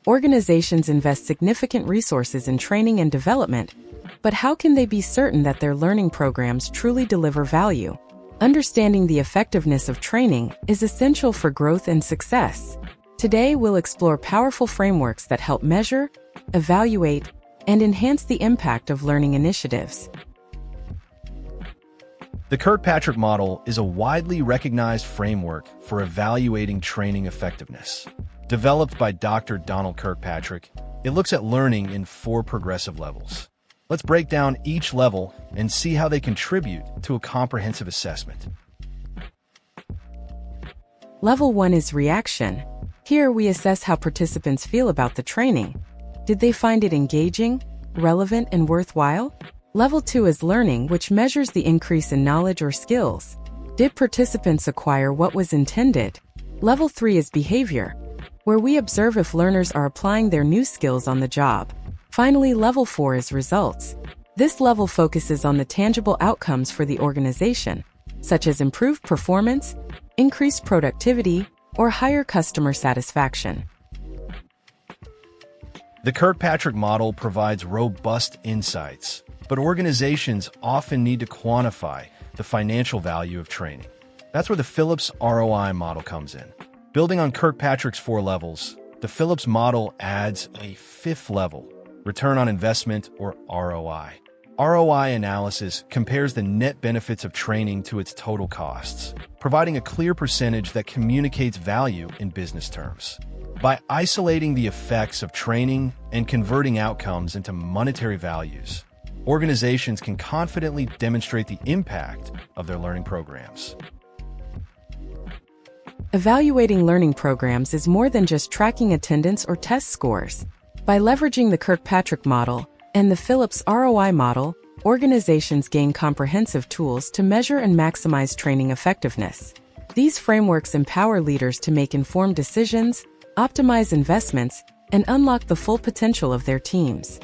Organizations invest significant resources in training and development, but how can they be certain that their learning programs truly deliver value? Understanding the effectiveness of training is essential for growth and success. Today, we'll explore powerful frameworks that help measure, evaluate, and enhance the impact of learning initiatives. The Kirkpatrick Model is a widely recognized framework for evaluating training effectiveness. Developed by Dr. Donald Kirkpatrick, it looks at learning in 4 progressive levels. Let's break down each level and see how they contribute to a comprehensive assessment. Level 1 is reaction. Here we assess how participants feel about the training. Did they find it engaging, relevant, and worthwhile? Level 2 is learning, which measures the increase in knowledge or skills. Did participants acquire what was intended? Level 3 is behavior, where we observe if learners are applying their new skills on the job. Finally, Level 4 is results. This level focuses on the tangible outcomes for the organization, such as improved performance, increased productivity, or higher customer satisfaction. The Kirkpatrick Model provides robust insights, but organizations often need to quantify the financial value of training. That's where the Phillips ROI model comes in. Building on Kirkpatrick's 4 levels, the Phillips model adds a 5th level, return on investment, or ROI. ROI analysis compares the net benefits of training to its total costs, providing a clear percentage that communicates value in business terms. By isolating the effects of training and converting outcomes into monetary values, organizations can confidently demonstrate the impact of their learning programs. Evaluating learning programs is more than just tracking attendance or test scores. By leveraging the Kirkpatrick model and the Phillips ROI model, organizations gain comprehensive tools to measure and maximize training effectiveness. These frameworks empower leaders to make informed decisions, optimize investments, and unlock the full potential of their teams.